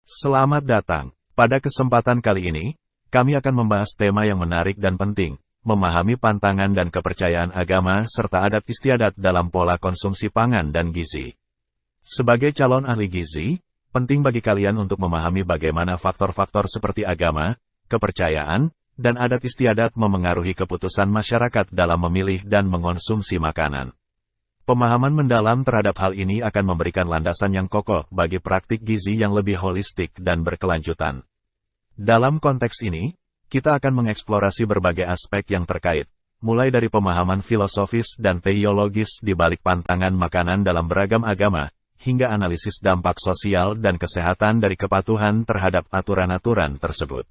Selamat datang. Pada kesempatan kali ini, kami akan membahas tema yang menarik dan penting, memahami pantangan dan kepercayaan agama serta adat istiadat dalam pola konsumsi pangan dan gizi. Sebagai calon ahli gizi, penting bagi kalian untuk memahami bagaimana faktor-faktor seperti agama, kepercayaan, dan adat istiadat memengaruhi keputusan masyarakat dalam memilih dan mengonsumsi makanan. Pemahaman mendalam terhadap hal ini akan memberikan landasan yang kokoh bagi praktik gizi yang lebih holistik dan berkelanjutan. Dalam konteks ini, kita akan mengeksplorasi berbagai aspek yang terkait, mulai dari pemahaman filosofis dan teologis di balik pantangan makanan dalam beragam agama, hingga analisis dampak sosial dan kesehatan dari kepatuhan terhadap aturan-aturan tersebut.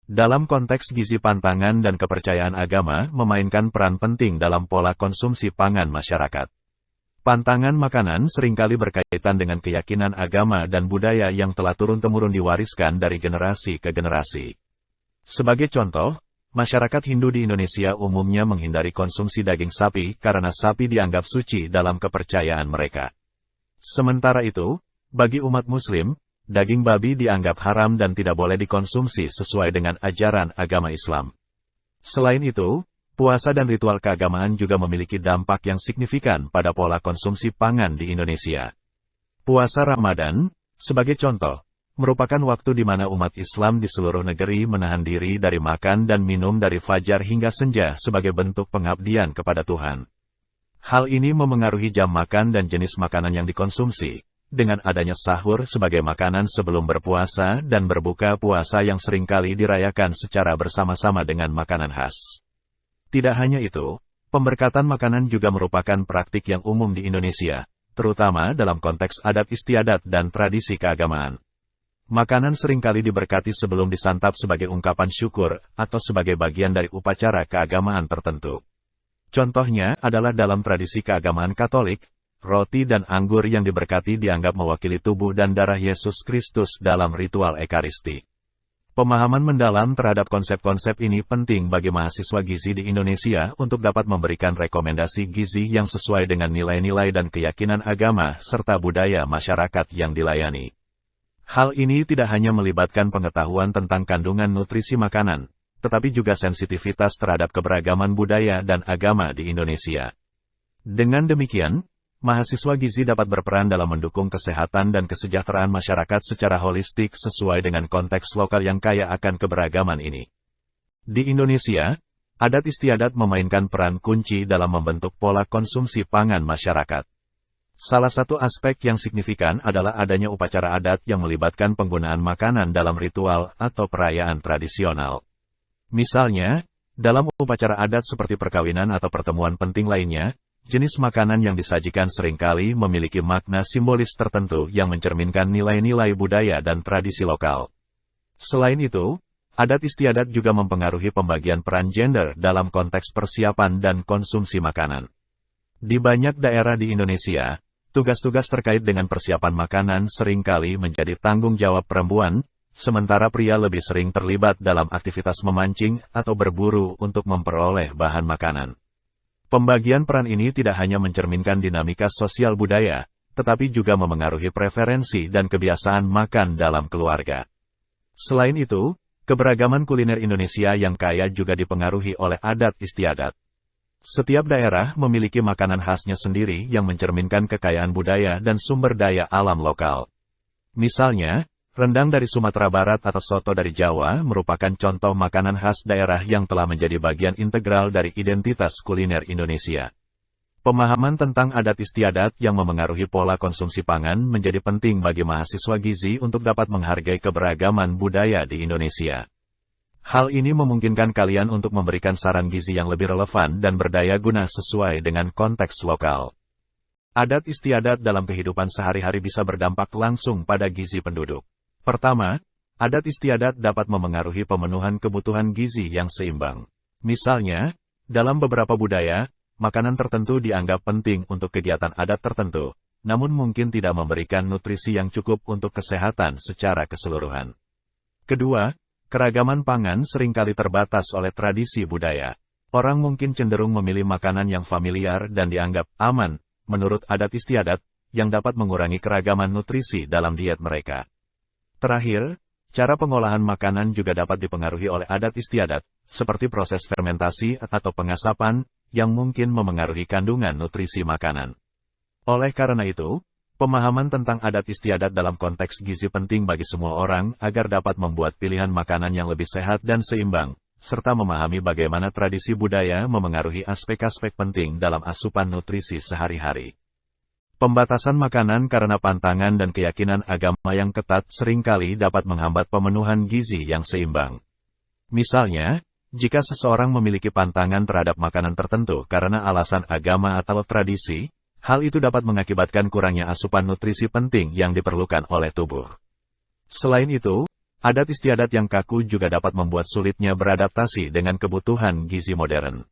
Dalam konteks gizi, pantangan dan kepercayaan agama memainkan peran penting dalam pola konsumsi pangan masyarakat. Pantangan makanan seringkali berkaitan dengan keyakinan agama dan budaya yang telah turun-temurun diwariskan dari generasi ke generasi. Sebagai contoh, masyarakat Hindu di Indonesia umumnya menghindari konsumsi daging sapi karena sapi dianggap suci dalam kepercayaan mereka. Sementara itu, bagi umat Muslim, daging babi dianggap haram dan tidak boleh dikonsumsi sesuai dengan ajaran agama Islam. Selain itu, puasa dan ritual keagamaan juga memiliki dampak yang signifikan pada pola konsumsi pangan di Indonesia. Puasa Ramadan, sebagai contoh, merupakan waktu di mana umat Islam di seluruh negeri menahan diri dari makan dan minum dari fajar hingga senja sebagai bentuk pengabdian kepada Tuhan. Hal ini memengaruhi jam makan dan jenis makanan yang dikonsumsi, dengan adanya sahur sebagai makanan sebelum berpuasa dan berbuka puasa yang seringkali dirayakan secara bersama-sama dengan makanan khas. Tidak hanya itu, pemberkatan makanan juga merupakan praktik yang umum di Indonesia, terutama dalam konteks adat istiadat dan tradisi keagamaan. Makanan seringkali diberkati sebelum disantap sebagai ungkapan syukur atau sebagai bagian dari upacara keagamaan tertentu. Contohnya adalah dalam tradisi keagamaan Katolik, roti dan anggur yang diberkati dianggap mewakili tubuh dan darah Yesus Kristus dalam ritual Ekaristi. Pemahaman mendalam terhadap konsep-konsep ini penting bagi mahasiswa gizi di Indonesia untuk dapat memberikan rekomendasi gizi yang sesuai dengan nilai-nilai dan keyakinan agama serta budaya masyarakat yang dilayani. Hal ini tidak hanya melibatkan pengetahuan tentang kandungan nutrisi makanan, tetapi juga sensitivitas terhadap keberagaman budaya dan agama di Indonesia. Dengan demikian, mahasiswa gizi dapat berperan dalam mendukung kesehatan dan kesejahteraan masyarakat secara holistik sesuai dengan konteks lokal yang kaya akan keberagaman ini. Di Indonesia, adat istiadat memainkan peran kunci dalam membentuk pola konsumsi pangan masyarakat. Salah satu aspek yang signifikan adalah adanya upacara adat yang melibatkan penggunaan makanan dalam ritual atau perayaan tradisional. Misalnya, dalam upacara adat seperti perkawinan atau pertemuan penting lainnya, jenis makanan yang disajikan seringkali memiliki makna simbolis tertentu yang mencerminkan nilai-nilai budaya dan tradisi lokal. Selain itu, adat istiadat juga mempengaruhi pembagian peran gender dalam konteks persiapan dan konsumsi makanan. Di banyak daerah di Indonesia, tugas-tugas terkait dengan persiapan makanan seringkali menjadi tanggung jawab perempuan, sementara pria lebih sering terlibat dalam aktivitas memancing atau berburu untuk memperoleh bahan makanan. Pembagian peran ini tidak hanya mencerminkan dinamika sosial budaya, tetapi juga memengaruhi preferensi dan kebiasaan makan dalam keluarga. Selain itu, keberagaman kuliner Indonesia yang kaya juga dipengaruhi oleh adat istiadat. Setiap daerah memiliki makanan khasnya sendiri yang mencerminkan kekayaan budaya dan sumber daya alam lokal. Misalnya, rendang dari Sumatera Barat atau soto dari Jawa merupakan contoh makanan khas daerah yang telah menjadi bagian integral dari identitas kuliner Indonesia. Pemahaman tentang adat istiadat yang memengaruhi pola konsumsi pangan menjadi penting bagi mahasiswa gizi untuk dapat menghargai keberagaman budaya di Indonesia. Hal ini memungkinkan kalian untuk memberikan saran gizi yang lebih relevan dan berdaya guna sesuai dengan konteks lokal. Adat istiadat dalam kehidupan sehari-hari bisa berdampak langsung pada gizi penduduk. Pertama, adat istiadat dapat memengaruhi pemenuhan kebutuhan gizi yang seimbang. Misalnya, dalam beberapa budaya, makanan tertentu dianggap penting untuk kegiatan adat tertentu, namun mungkin tidak memberikan nutrisi yang cukup untuk kesehatan secara keseluruhan. Kedua, keragaman pangan seringkali terbatas oleh tradisi budaya. Orang mungkin cenderung memilih makanan yang familiar dan dianggap aman, menurut adat istiadat, yang dapat mengurangi keragaman nutrisi dalam diet mereka. Terakhir, cara pengolahan makanan juga dapat dipengaruhi oleh adat istiadat, seperti proses fermentasi atau pengasapan, yang mungkin memengaruhi kandungan nutrisi makanan. Oleh karena itu, pemahaman tentang adat istiadat dalam konteks gizi penting bagi semua orang agar dapat membuat pilihan makanan yang lebih sehat dan seimbang, serta memahami bagaimana tradisi budaya memengaruhi aspek-aspek penting dalam asupan nutrisi sehari-hari. Pembatasan makanan karena pantangan dan keyakinan agama yang ketat seringkali dapat menghambat pemenuhan gizi yang seimbang. Misalnya, jika seseorang memiliki pantangan terhadap makanan tertentu karena alasan agama atau tradisi, hal itu dapat mengakibatkan kurangnya asupan nutrisi penting yang diperlukan oleh tubuh. Selain itu, adat istiadat yang kaku juga dapat membuat sulitnya beradaptasi dengan kebutuhan gizi modern.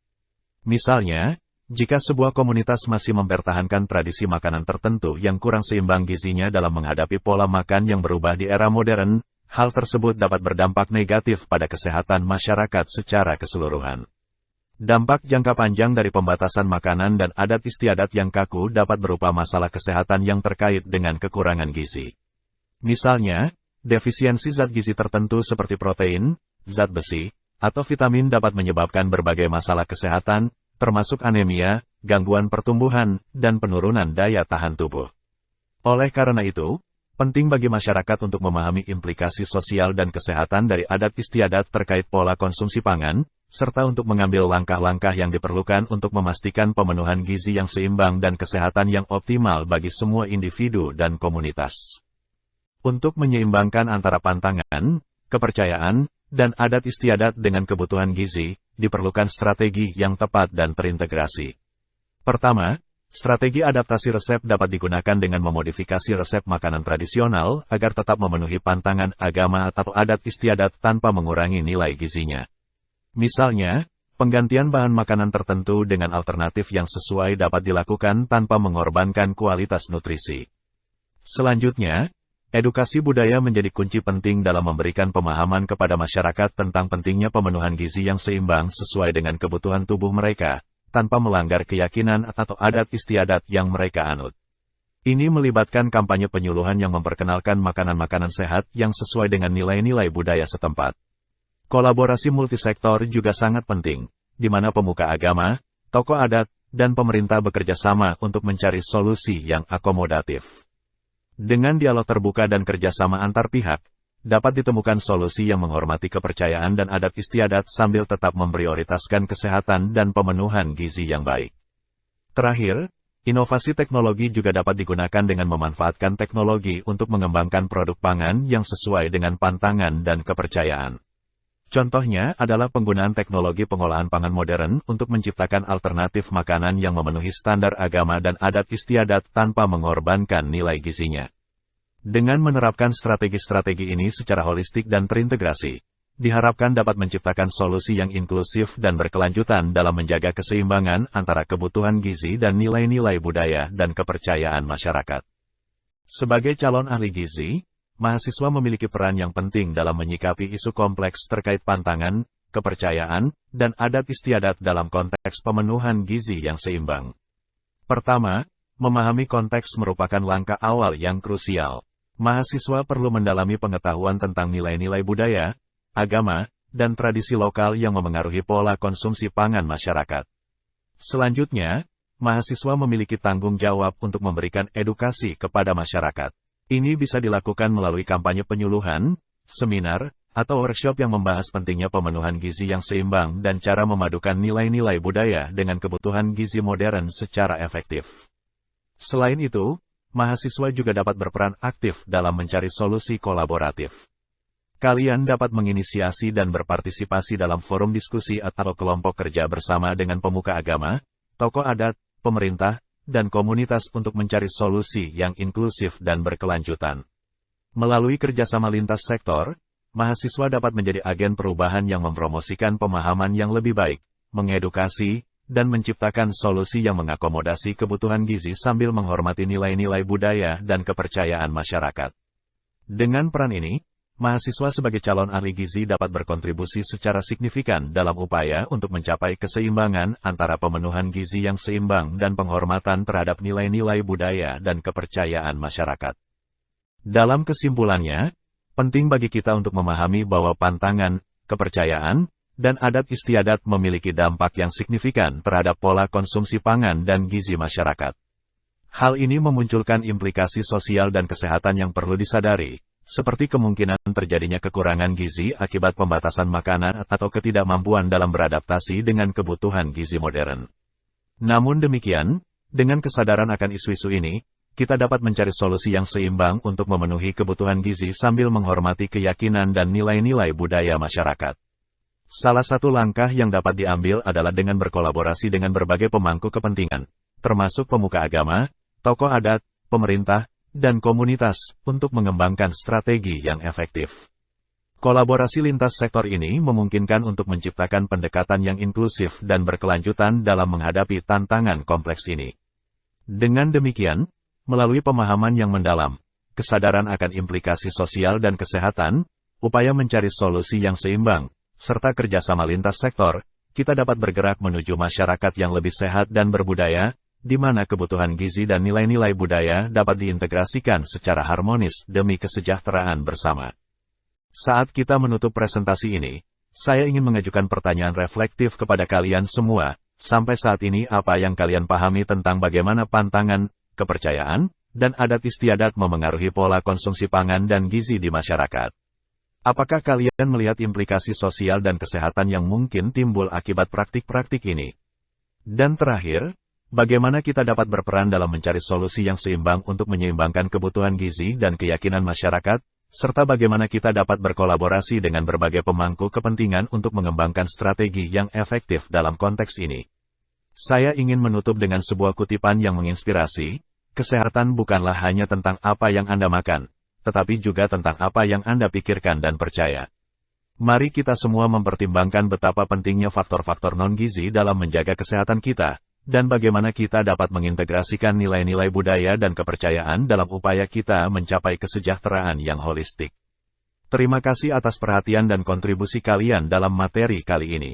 Misalnya, jika sebuah komunitas masih mempertahankan tradisi makanan tertentu yang kurang seimbang gizinya dalam menghadapi pola makan yang berubah di era modern, hal tersebut dapat berdampak negatif pada kesehatan masyarakat secara keseluruhan. Dampak jangka panjang dari pembatasan makanan dan adat istiadat yang kaku dapat berupa masalah kesehatan yang terkait dengan kekurangan gizi. Misalnya, defisiensi zat gizi tertentu seperti protein, zat besi, atau vitamin dapat menyebabkan berbagai masalah kesehatan, termasuk anemia, gangguan pertumbuhan, dan penurunan daya tahan tubuh. Oleh karena itu, penting bagi masyarakat untuk memahami implikasi sosial dan kesehatan dari adat istiadat terkait pola konsumsi pangan, serta untuk mengambil langkah-langkah yang diperlukan untuk memastikan pemenuhan gizi yang seimbang dan kesehatan yang optimal bagi semua individu dan komunitas. Untuk menyeimbangkan antara pantangan, kepercayaan, dan adat istiadat dengan kebutuhan gizi, diperlukan strategi yang tepat dan terintegrasi. Pertama, strategi adaptasi resep dapat digunakan dengan memodifikasi resep makanan tradisional agar tetap memenuhi pantangan agama atau adat istiadat tanpa mengurangi nilai gizinya. Misalnya, penggantian bahan makanan tertentu dengan alternatif yang sesuai dapat dilakukan tanpa mengorbankan kualitas nutrisi. Selanjutnya, edukasi budaya menjadi kunci penting dalam memberikan pemahaman kepada masyarakat tentang pentingnya pemenuhan gizi yang seimbang sesuai dengan kebutuhan tubuh mereka, tanpa melanggar keyakinan atau adat istiadat yang mereka anut. Ini melibatkan kampanye penyuluhan yang memperkenalkan makanan-makanan sehat yang sesuai dengan nilai-nilai budaya setempat. Kolaborasi multisektor juga sangat penting, di mana pemuka agama, tokoh adat, dan pemerintah bekerja sama untuk mencari solusi yang akomodatif. Dengan dialog terbuka dan kerjasama antar pihak, dapat ditemukan solusi yang menghormati kepercayaan dan adat istiadat sambil tetap memprioritaskan kesehatan dan pemenuhan gizi yang baik. Terakhir, inovasi teknologi juga dapat digunakan dengan memanfaatkan teknologi untuk mengembangkan produk pangan yang sesuai dengan pantangan dan kepercayaan. Contohnya adalah penggunaan teknologi pengolahan pangan modern untuk menciptakan alternatif makanan yang memenuhi standar agama dan adat istiadat tanpa mengorbankan nilai gizinya. Dengan menerapkan strategi-strategi ini secara holistik dan terintegrasi, diharapkan dapat menciptakan solusi yang inklusif dan berkelanjutan dalam menjaga keseimbangan antara kebutuhan gizi dan nilai-nilai budaya dan kepercayaan masyarakat. Sebagai calon ahli gizi, mahasiswa memiliki peran yang penting dalam menyikapi isu kompleks terkait pantangan, kepercayaan, dan adat istiadat dalam konteks pemenuhan gizi yang seimbang. Pertama, memahami konteks merupakan langkah awal yang krusial. Mahasiswa perlu mendalami pengetahuan tentang nilai-nilai budaya, agama, dan tradisi lokal yang memengaruhi pola konsumsi pangan masyarakat. Selanjutnya, mahasiswa memiliki tanggung jawab untuk memberikan edukasi kepada masyarakat. Ini bisa dilakukan melalui kampanye penyuluhan, seminar, atau workshop yang membahas pentingnya pemenuhan gizi yang seimbang dan cara memadukan nilai-nilai budaya dengan kebutuhan gizi modern secara efektif. Selain itu, mahasiswa juga dapat berperan aktif dalam mencari solusi kolaboratif. Kalian dapat menginisiasi dan berpartisipasi dalam forum diskusi atau kelompok kerja bersama dengan pemuka agama, tokoh adat, pemerintah, dan komunitas untuk mencari solusi yang inklusif dan berkelanjutan. Melalui kerjasama lintas sektor, mahasiswa dapat menjadi agen perubahan yang mempromosikan pemahaman yang lebih baik, mengedukasi, dan menciptakan solusi yang mengakomodasi kebutuhan gizi sambil menghormati nilai-nilai budaya dan kepercayaan masyarakat. Dengan peran ini, mahasiswa sebagai calon ahli gizi dapat berkontribusi secara signifikan dalam upaya untuk mencapai keseimbangan antara pemenuhan gizi yang seimbang dan penghormatan terhadap nilai-nilai budaya dan kepercayaan masyarakat. Dalam kesimpulannya, penting bagi kita untuk memahami bahwa pantangan, kepercayaan, dan adat istiadat memiliki dampak yang signifikan terhadap pola konsumsi pangan dan gizi masyarakat. Hal ini memunculkan implikasi sosial dan kesehatan yang perlu disadari, seperti kemungkinan terjadinya kekurangan gizi akibat pembatasan makanan atau ketidakmampuan dalam beradaptasi dengan kebutuhan gizi modern. Namun demikian, dengan kesadaran akan isu-isu ini, kita dapat mencari solusi yang seimbang untuk memenuhi kebutuhan gizi sambil menghormati keyakinan dan nilai-nilai budaya masyarakat. Salah satu langkah yang dapat diambil adalah dengan berkolaborasi dengan berbagai pemangku kepentingan, termasuk pemuka agama, tokoh adat, pemerintah, dan komunitas, untuk mengembangkan strategi yang efektif. Kolaborasi lintas sektor ini memungkinkan untuk menciptakan pendekatan yang inklusif dan berkelanjutan dalam menghadapi tantangan kompleks ini. Dengan demikian, melalui pemahaman yang mendalam, kesadaran akan implikasi sosial dan kesehatan, upaya mencari solusi yang seimbang, serta kerjasama lintas sektor, kita dapat bergerak menuju masyarakat yang lebih sehat dan berbudaya, di mana kebutuhan gizi dan nilai-nilai budaya dapat diintegrasikan secara harmonis demi kesejahteraan bersama. Saat kita menutup presentasi ini, saya ingin mengajukan pertanyaan reflektif kepada kalian semua. Sampai saat ini apa yang kalian pahami tentang bagaimana pantangan, kepercayaan, dan adat istiadat memengaruhi pola konsumsi pangan dan gizi di masyarakat? Apakah kalian melihat implikasi sosial dan kesehatan yang mungkin timbul akibat praktik-praktik ini? Dan terakhir, bagaimana kita dapat berperan dalam mencari solusi yang seimbang untuk menyeimbangkan kebutuhan gizi dan keyakinan masyarakat, serta bagaimana kita dapat berkolaborasi dengan berbagai pemangku kepentingan untuk mengembangkan strategi yang efektif dalam konteks ini. Saya ingin menutup dengan sebuah kutipan yang menginspirasi, kesehatan bukanlah hanya tentang apa yang Anda makan, tetapi juga tentang apa yang Anda pikirkan dan percaya. Mari kita semua mempertimbangkan betapa pentingnya faktor-faktor non-gizi dalam menjaga kesehatan kita, dan bagaimana kita dapat mengintegrasikan nilai-nilai budaya dan kepercayaan dalam upaya kita mencapai kesejahteraan yang holistik. Terima kasih atas perhatian dan kontribusi kalian dalam materi kali ini.